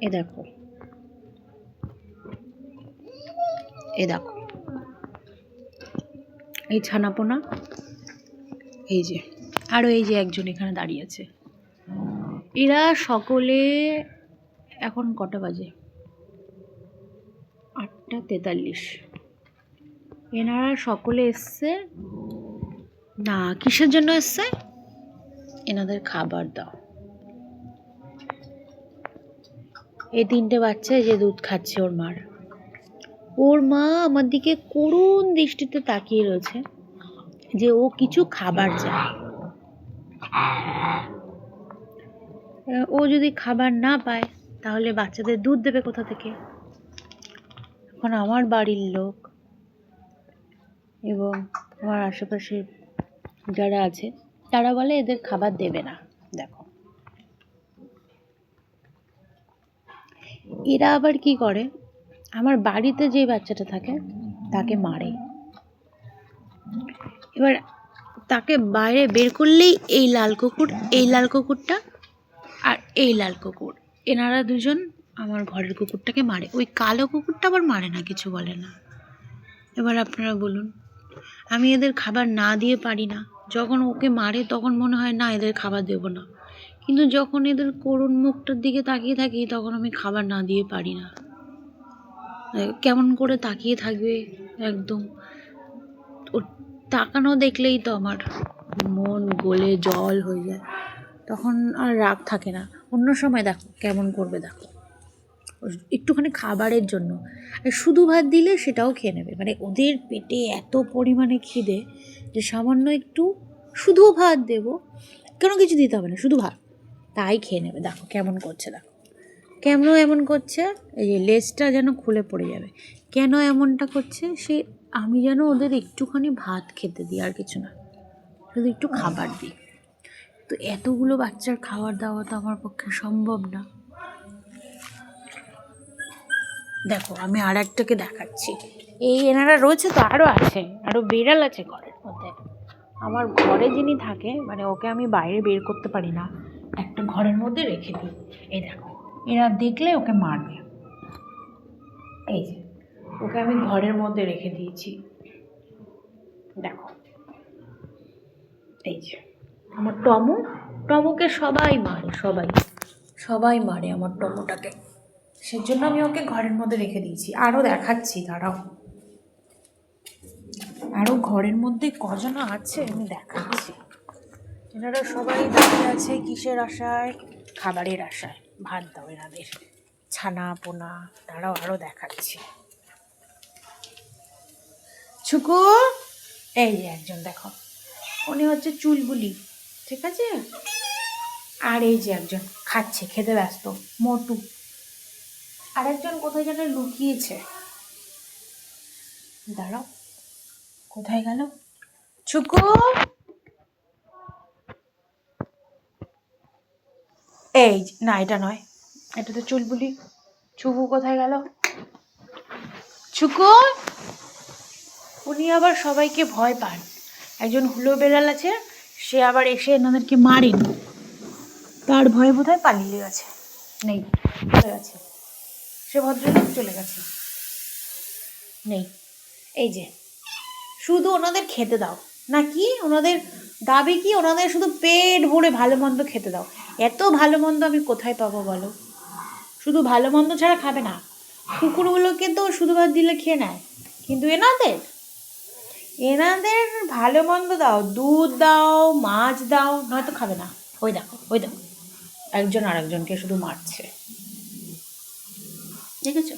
এ দেখো, এ দেখো, এই ছানাপোনা, এই যে আরও এই যে একজন এখানে দাঁড়িয়ে আছে। এরা সকলে, এখন কটা বাজে? 8:43। এনারা সকলে এসছে না, কিসের জন্য এসছে? এনাদের খাবার দাও। এই 3টে বাচ্চা যে দুধ খাচ্ছে ওর মার, ওর মা আমার দিকে করুণ দৃষ্টিতে তাকিয়ে রয়েছে যে ও কিছু খাবার চায়। ও যদি খাবার না পায় তাহলে বাচ্চাদের দুধ দেবে কোথা থেকে? এখন আমার বাড়ির লোক এবং আমার আশেপাশে যারা আছে তারা বলে এদের খাবার দেবে না। দেখো, এরা আবার কি করে, আমার বাড়িতে যে বাচ্চাটা থাকে তাকে মারে। এবার তাকে বাইরে বের করলেই এই লাল কুকুর, এই লাল কুকুরটা আর এই লাল কুকুর, এনারা দুজন আমার ঘরের কুকুরটাকে মারে। ওই কালো কুকুরটা আবার মারে না, কিছু বলে না। এবার আপনারা বলুন, আমি এদের খাবার না দিয়ে পারি না। যখন ওকে মারে তখন মনে হয় না এদের খাবার দেব না, কিন্তু যখন এদের করুণ মুখটার দিকে তাকিয়ে থাকি তখন আমি খাবার না দিয়ে পারি না। কেমন করে তাকিয়ে থাকবে একদম, ওর তাকানো দেখলেই তো আমার মন গলে জল হয়ে যায়, তখন আর রাগ থাকে না। অন্য সময় দেখো কেমন করবে, দেখো একটুখানি খাবারের জন্য শুধু ভাত দিলে সেটাও খেয়ে নেবে। মানে ওদের পেটে এত পরিমাণে খিদে যে সামান্য একটু শুধু ভাত দেব, কোনো কিছু দিতে হবে না, শুধু ভাত, তাই খেয়ে নেবে। দেখো কেমন করছে, দেখো কেন এমন করছে, এই যে লেজটা যেন খুলে পড়ে যাবে। কেন এমনটা করছে সে, আমি যেন ওদের একটুখানি ভাত খেতে দিই, আর কিছু না, শুধু একটু খাবার দিই। তো এতগুলো বাচ্চার খাবার দেওয়া তো আমার পক্ষে সম্ভব না। দেখো আমি আর একটাকে দেখাচ্ছি, এই এনারা রয়েছে তো, আরও আছে, আরও বিড়াল আছে ঘরের মধ্যে। আমার ঘরে যিনি থাকে, মানে ওকে আমি বাইরে বের করতে পারি না, একটা ঘরের মধ্যে রেখে দিই। এই দেখো, এরা দেখলে ওকে মারবে। এই যে ওকে আমি ঘরের মধ্যে রেখে দিয়েছি, দেখো। এই যে আমার টমু, টমুকে সবাই মারে, সবাই সবাই মারে আমার টমুটাকে, সেজন্য আমি ওকে ঘরের মধ্যে রেখে দিয়েছি। আরও দেখাচ্ছি, দাঁড়াও, আরও ঘরের মধ্যে কজন আছে আমি দেখাচ্ছি। এনারা সবাই দাঁড়িয়ে আছে কিসের আশায়? খাবারের আশায়। ভাত দাও এনাদের, ছানা পোনা। দাঁড়াও আরও দেখাচ্ছি। ছুকু, এই যে একজন দেখো, উনি হচ্ছে চুলবুলি, ঠিক আছে। আর এই যে একজন খাচ্ছে, খেতে ব্যস্ত, মোটু। আরেকজন কোথায় যেন লুকিয়েছে, দাঁড়াও, কোথায় গেল? ছুকু, এই না, এটা নয়, এটা তো চুলবুলি। ছুকু কোথায় গেল? ছুকু, উনি আবার সবাইকে ভয় পান। একজন হুলো বেড়াল আছে, সে আবার এসে এনাদেরকে মারেনি, তার ভয়ে বোধহয় পালিয়ে গেছে, নেই, চলে গেছে, সে ভদ্রলোক চলে গেছে, নেই। এই যে শুধু ওনাদের খেতে দাও, নাকি ওনাদের দাবি কি ওনাদের শুধু পেট ভরে ভালো মন্দ খেতে দাও। এত ভালো মন্দ আমি কোথায় পাবো বলো? শুধু ভালো মন্দ ছাড়া খাবে না। কুকুরগুলোকে তো শুধু ভাত দিলে খেয়ে নেয়, কিন্তু এনাদের এনাদের ভালো মন্দ দাও, দুধ দাও, মাছ দাও, নয়তো খাবে না। ওই দেখো, ওই দেখো, একজন আর একজনকে শুধু মারছে, ঠিক আছে।